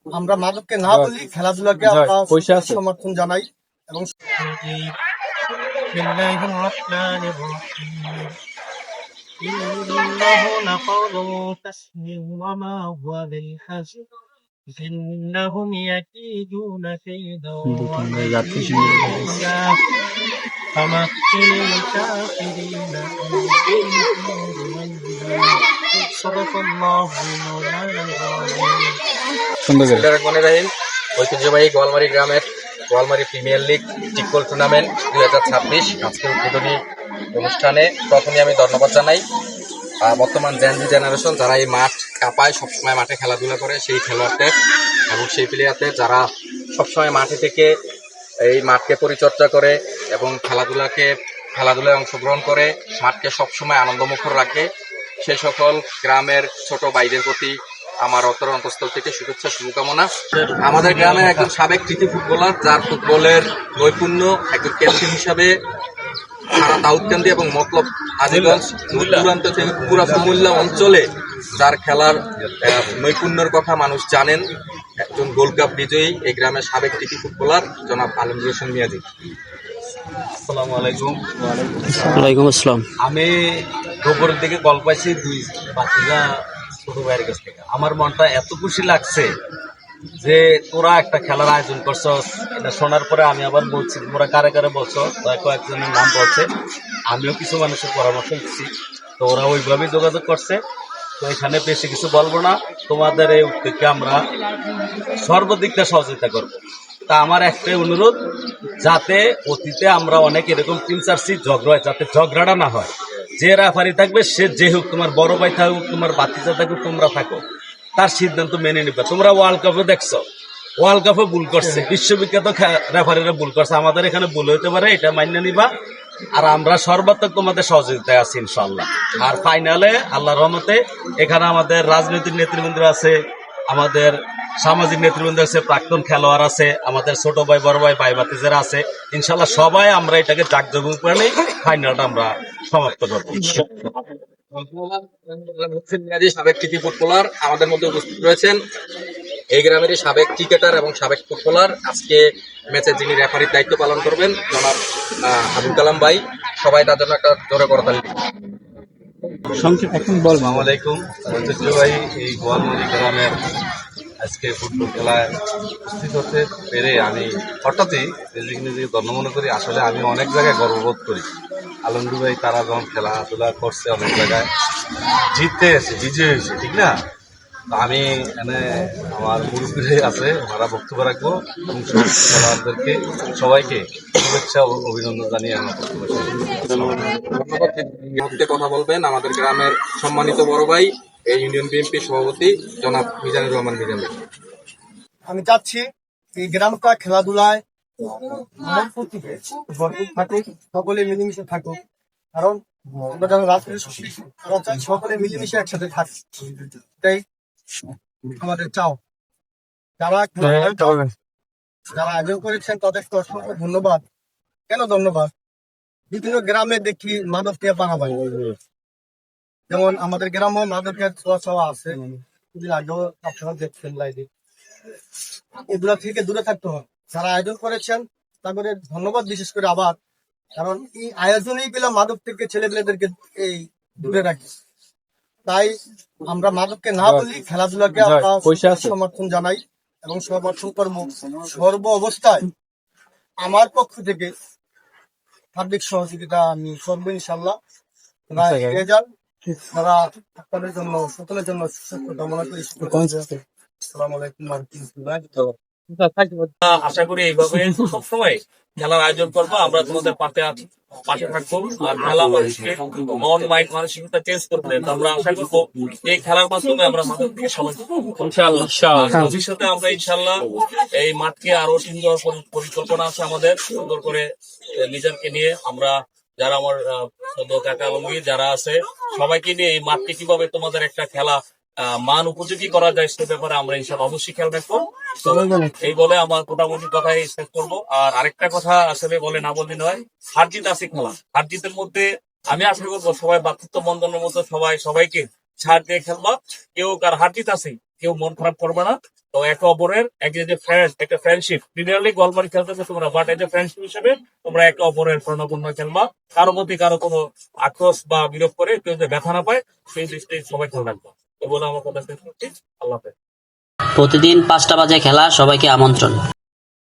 আমরা মাদককে না বলি, খেলাধুলাকে আমরা সমর্থন জানাই এবং إنه لقول فصل وما هو بالحزن إنهم يكيدون كيدا فمثل الكافرين صدق الله مولانا العظيم। ঐতিহ্যবাহী গোয়ালমারি গ্রামের গোয়ালমারি প্রিমিয়ার লিগ টিকবল টুর্নামেন্ট 2026 আজকের উদ্বোধনী অনুষ্ঠানে প্রথমে আমি ধন্যবাদ জানাই বর্তমান জেনজি জেনারেশন যারা এই মাঠ কাঁপায়, সবসময় মাঠে খেলাধুলা করে সেই খেলোয়াড়দের এবং সেই প্লেয়ারদের যারা সবসময় মাঠে থেকে এই মাঠকে পরিচর্যা করে এবং খেলাধুলায় অংশগ্রহণ করে মাঠকে সবসময় আনন্দমুখর রাখে। সেই সকল গ্রামের ছোট ভাইদের প্রতি আমার অন্তরস্থল থেকে শুভেচ্ছা শুভকামনা। আমাদের গ্রামের একজন সাবেক কৃতি ফুটবলার, যার ফুটবলের নৈপুণ্য একজন ক্যাপ্টেন হিসাবে সারা দাউদকান্দি এবং মতলব হাজীগঞ্জ দূরান্ত থেকে পুরা কুমিল্লা অঞ্চলে যার খেলার নৈপুণ্যের কথা মানুষ জানেন, একজন গোল্ড কাপ বিজয়ী এই গ্রামের সাবেক কৃতি ফুটবলার জনাব আলমগীর হোসেন মিয়াজি। আসসালামু আলাইকুম। ওয়ালাইকুম আসসালাম। আমি দুপুরের দিকে কল পাইছি দুই বাচ্চা ছোট ভাইয়ের কাছ থেকে। আমার মনটা এত খুশি লাগছে যে তোরা একটা খেলার আয়োজন করছস। এটা শোনার পরে আমি আবার বলছি, তোমরা কারে কারে বলছো, কয়েকজনের নাম বলছে, আমিও কিছু মানুষের পরামর্শ দিচ্ছি, তো ওরা ওইভাবেই যোগাযোগ করছে। তো এখানে বেশি কিছু বলবো না, তোমাদের এই উদ্যোগকে আমরা সর্বদিকটা সহযোগিতা করবো। তা আমার একটাই অনুরোধ, যাতে অতীতে আমরা অনেক এরকম টিম চার্সি ঝগড়া হয়, যাতে ঝগড়াটা না হয়। যে রেফারি থাকবে সে যে হোক, তোমার বড় ভাই থাকুক, তোমার বাতিজা থাকুক, তোমরা থাকো, তার সিদ্ধান্ত মেনে নিবে। তোমরা ওয়ার্ল্ড কাপে দেখছো, ওয়ার্ল্ড কাপে ভুল করছে, বিশ্ববিখ্যাত রেফারিরা ভুল করছে, আমাদের এখানে ভুল হইতে পারে, এটা মান্য নিবা। আর আমরা সর্বাত্মক তোমাদের সহযোগিতায় আছি ইনশাল্লাহ। আর ফাইনালে আল্লাহর রহমতে এখানে আমাদের রাজনৈতিক নেতৃবৃন্দ আছে, আমাদের সামাজিক নেতৃবৃন্দ আছে, প্রাক্তন খেলোয়াড় আছে, আমাদের ছোট ভাই বড় ভাই ভাই ভাতিজারা আছে। ইনশাল্লাহ সবাই আমরা এটাকে জাঁকজমক করে ফাইনালটা আমরা সমাপ্ত করবো। সাবেক কৃতি ফুটবলার আমাদের মধ্যে উপস্থিত রয়েছেন, এই গ্রামেরই সাবেক ক্রিকেটার এবং সাবেক ফুটবলার। আজকে ম্যাচে যিনি রেফারির দায়িত্ব পালন করবেন জনাব আবুল কালাম ভাই, সবাই তার জন্য একটা জোরে করতালি। আসসালামু আলাইকুম। ঐতিহ্যবাহী এই গোয়ালমারি গ্রামের আজকে ফুটবল খেলায় উপস্থিত হতে পেরে আমি হঠাৎই নিজেকে ধন্য মনে করি। আসলে আমি অনেক জায়গায় গর্ববোধ করি। আলমগীর ভাই তারা যখন খেলাধুলা করছে অনেক জায়গায় জিততে এসে বিজয় হয়েছে, ঠিক না? তো আমি এখানে আমার মুরব্বী আছে, ওনারা বক্তব্য রাখবো এবং খেলোয়াড়দেরকে সবাইকে শুভেচ্ছা ও অভিনন্দন জানিয়ে আমার বক্তব্য কথা বলবেন আমাদের গ্রামের সম্মানিত বড় ভাই, এই ইউনিয়ন বিএনপি সভাপতি জনাব মিজানুর রহমান মিজান। আমি চাচ্ছি এই গ্রামটা খেলাধুলায় থাকুক, সকলে মিলেমিশে থাকুক, কারণ আমরা যারা রাজনীতি সকলে মিলেমিশে একসাথে থাকি, এটাই আমাদের চাও। যারা আয়োজন করেছেন তাদেরকে অসংখ্য ধন্যবাদ। কেন ধন্যবাদ? বিভিন্ন গ্রামে দেখি মাদক নিয়ে পানাবাই, যেমন আমাদের গ্রামও মাদকের ছোঁয়া আছে, আগেও আপনারা দেখছেন লাইভে। এগুলা থেকে দূরে থাকতে হবে। যারা আয়োজন করেছেন তাদের ধন্যবাদ বিশেষ করে আবার, কারণ এই আয়োজনেই পেলাম মাদক থেকে ছেলেপেলেদেরকে এই দূরে রাখি। তাই আমরা মাদককে না বলি, খেলাধুলাকে আমরা সমর্থন জানাই এবং সমর্থন করবো সর্ব অবস্থায়। আমার পক্ষ থেকে সার্বিক সহযোগিতা আমি করবো ইনশাল্লাহ। তারা আপনাদের জন্য সকলের জন্য সুস্বাস্থ্য কামনা করি। আসসালামু আলাইকুম ওয়া রাহমাতুল্লাহ। আশা করি এইভাবে সবসময় খেলার আয়োজন করবো, আমরা তোমাদের পাশে থাকবো। আর খেলা মানুষকে মন মাইন্ড মানসিকতা চেঞ্জ করতে আমরা আশা করবো এই খেলার মাধ্যমে আমরা মাঠকে ভবিষ্যতে আমরা ইনশাল্লাহ এই মাঠকে আরো সুন্দর পরিকল্পনা আছে আমাদের, সুন্দর করে নিজেকে নিয়ে আমরা যারা আমার কাকা আলমগীর যারা আছে সবাইকে নিয়ে এই মাঠকে কিভাবে তোমাদের একটা খেলা মান উপযোগী করা যায় সে ব্যাপারে আমরা ইনশাল্লাহ অবশ্যই খেয়াল রাখবো। এই বলে আমার মোটামুটি কথাই শেষ করবো। আর আরেকটা কথা আসলে বলে না বলতে নয়, হার জিত আছে খেলা, হার জিতের মধ্যে আমি আশা করবো সবাই ভ্রাতৃত্ব বন্ধনের মতো সবাইকে ছাড় দিয়ে খেলবা। কেউ কার হার জিত আছে, কেউ মন খারাপ করবে না। তো একে অপরের যে ফ্রেন্ড, একটা ফ্রেন্ডশিপ, প্রিমিয়ার লিগ গোয়ালমারি খেলতেছে তোমরা, বাট এই যে ফ্রেন্ডশিপ হিসেবে তোমরা একে অপরের প্রণাপন্ন খেলবা, কারো প্রতি কারো কোনো আক্রোশ বা বিরোধ করে কেউ যে ব্যথা না পায় সেই দৃষ্টি সবাই খেয়াল রাখবা। তো বলে আমার কথা শেষ করছি। আল্লাহ হাফেজ। প্রতিদিন 5টা বাজে খেলা, সবাইকে আমন্ত্রণ।